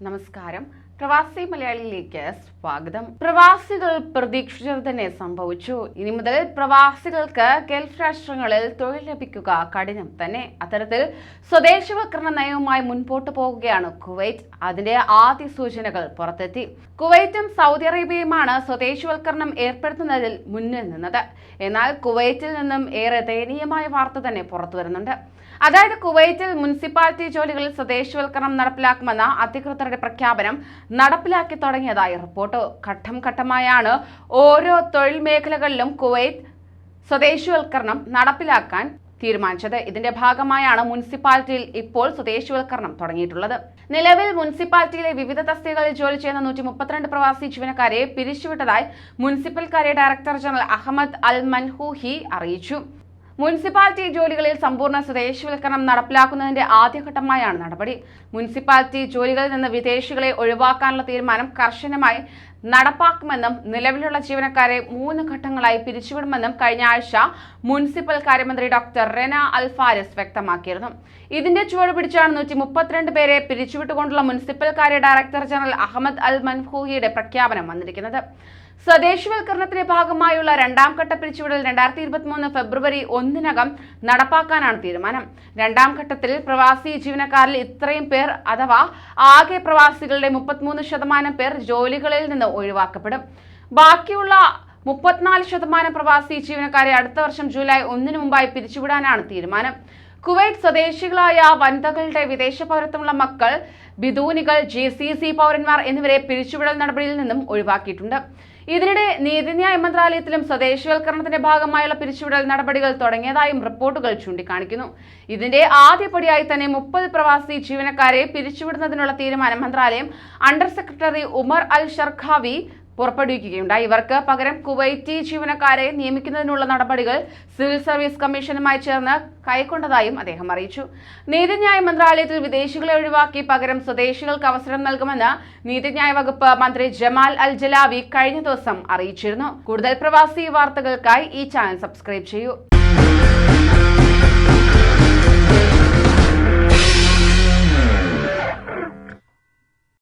നമസ്കാരം. പ്രവാസി മലയാളിയിലേക്ക് സ്വാഗതം. പ്രവാസികൾ പ്രതീക്ഷിച്ചത് തന്നെ സംഭവിച്ചു. ഇനി മുതൽ പ്രവാസികൾക്ക് ഗൾഫ് രാഷ്ട്രങ്ങളിൽ തൊഴിൽ ലഭിക്കുക കഠിനം തന്നെ. അത്തരത്തിൽ സ്വദേശവൽക്കരണ നയവുമായി മുൻപോട്ട് പോകുകയാണ് കുവൈറ്റ്. അതിന്റെ ആദ്യ സൂചനകൾ പുറത്തെത്തി. കുവൈറ്റും സൗദി അറേബ്യയുമാണ് സ്വദേശവൽക്കരണം ഏർപ്പെടുത്തുന്നതിൽ മുന്നിൽ നിന്നത്. എന്നാൽ കുവൈറ്റിൽ നിന്നും ഏറെ ദയനീയമായ വാർത്ത തന്നെ പുറത്തു വരുന്നുണ്ട്. അതായത് കുവൈറ്റിൽ മുനിസിപ്പാലിറ്റി ജോലികളിൽ സ്വദേശവൽക്കരണം നടപ്പിലാക്കുമെന്ന അധികൃതരുടെ പ്രഖ്യാപനം നടപ്പിലാക്കി തുടങ്ങിയതായി റിപ്പോർട്ട്. ഘട്ടം ഘട്ടമായാണ് ഓരോ തൊഴിൽ മേഖലകളിലും കുവൈറ്റ് സ്വദേശവൽക്കരണം നടപ്പിലാക്കാൻ തീരുമാനിച്ചത്. ഇതിന്റെ ഭാഗമായാണ് മുനിസിപ്പാലിറ്റിയിൽ ഇപ്പോൾ സ്വദേശവൽക്കരണം തുടങ്ങിയിട്ടുള്ളത്. നിലവിൽ മുനിസിപ്പാലിറ്റിയിലെ വിവിധ തസ്തികകളിൽ ജോലി ചെയ്യുന്ന 132 പ്രവാസി ജീവനക്കാരെ പിരിച്ചുവിട്ടതായി മുനിസിപ്പൽ കാര്യ ഡയറക്ടർ ജനറൽ അഹമ്മദ് അൽ മൻഹൂഹി അറിയിച്ചു. മുനിസിപ്പാലിറ്റി ജോലികളിൽ സമ്പൂർണ്ണ സ്വദേശവൽക്കരണം നടപ്പിലാക്കുന്നതിന്റെ ആദ്യഘട്ടമായാണ് നടപടി. മുനിസിപ്പാലിറ്റി ജോലികളിൽ നിന്ന് വിദേശികളെ ഒഴിവാക്കാനുള്ള തീരുമാനം കർശനമായി നടപ്പാക്കുമെന്നും നിലവിലുള്ള ജീവനക്കാരെ 3 ഘട്ടങ്ങളായി പിരിച്ചുവിടുമെന്നും കഴിഞ്ഞ ആഴ്ച മുനിസിപ്പൽ കാര്യമന്ത്രി ഡോക്ടർ റെന അൽ ഫാരിസ് വ്യക്തമാക്കിയിരുന്നു. ഇതിന്റെ ചുവട് പിടിച്ചാണ് 132 പേരെ പിരിച്ചുവിട്ടുകൊണ്ടുള്ള മുനിസിപ്പൽ കാര്യ ഡയറക്ടർ ജനറൽ അഹമ്മദ് അൽ മൻഹൂഹിയുടെ പ്രഖ്യാപനം വന്നിരിക്കുന്നത്. സ്വദേശവൽക്കരണത്തിന്റെ ഭാഗമായുള്ള രണ്ടാം ഘട്ട പിരിച്ചുവിടൽ 2023 ഫെബ്രുവരി 1 നടപ്പാക്കാനാണ് തീരുമാനം. രണ്ടാം ഘട്ടത്തിൽ പ്രവാസി ജീവനക്കാരിൽ ഇത്രയും പേർ അഥവാ ആകെ പ്രവാസികളുടെ 33% പേർ ജോലികളിൽ നിന്ന് ഒഴിവാക്കപ്പെടും. ബാക്കിയുള്ള 34% പ്രവാസി ജീവനക്കാരെ അടുത്ത വർഷം ജൂലൈ 1 മുമ്പായി പിരിച്ചുവിടാനാണ് തീരുമാനം. കുവൈറ്റ് സ്വദേശികളായ വനിതകളുടെ വിദേശ പൗരത്വമുള്ള മക്കൾ, ബിദൂനികൾ, GCC പൗരന്മാർ എന്നിവരെ പിരിച്ചുവിടൽ നടപടിയിൽ നിന്നും ഒഴിവാക്കിയിട്ടുണ്ട്. ഇതിനിടെ നീതിന്യായ മന്ത്രാലയത്തിലും സ്വദേശവൽക്കരണത്തിന്റെ ഭാഗമായുള്ള പിരിച്ചുവിടൽ നടപടികൾ തുടങ്ങിയതായും റിപ്പോർട്ടുകൾ ചൂണ്ടിക്കാണിക്കുന്നു. ഇതിന്റെ ആദ്യപടിയായി തന്നെ 30 പ്രവാസി ജീവനക്കാരെ പിരിച്ചുവിടുന്നതിനുള്ള തീരുമാനം മന്ത്രാലയം അണ്ടർ സെക്രട്ടറി ഉമർ അൽ ഷർഖാവി പുറപ്പെടുവിക്കുകയുണ്ടായി. ഇവർക്ക് പകരം കുവൈറ്റി ജീവനക്കാരെ നിയമിക്കുന്നതിനുള്ള നടപടികൾ സിവിൽ സർവീസ് കമ്മീഷനുമായി ചേർന്ന് കൈക്കൊണ്ടതായും അദ്ദേഹം അറിയിച്ചു. നീതിന്യായ മന്ത്രാലയത്തിൽ വിദേശികളെ ഒഴിവാക്കി പകരം സ്വദേശികൾക്ക് അവസരം നൽകുമെന്ന് നീതിന്യായ വകുപ്പ് മന്ത്രി ജമാൽ അൽ ജലാവി കഴിഞ്ഞ ദിവസം അറിയിച്ചിരുന്നു. കൂടുതൽ പ്രവാസി വാർത്തകൾക്കായി ഈ ചാനൽ സബ്സ്ക്രൈബ് ചെയ്യൂ.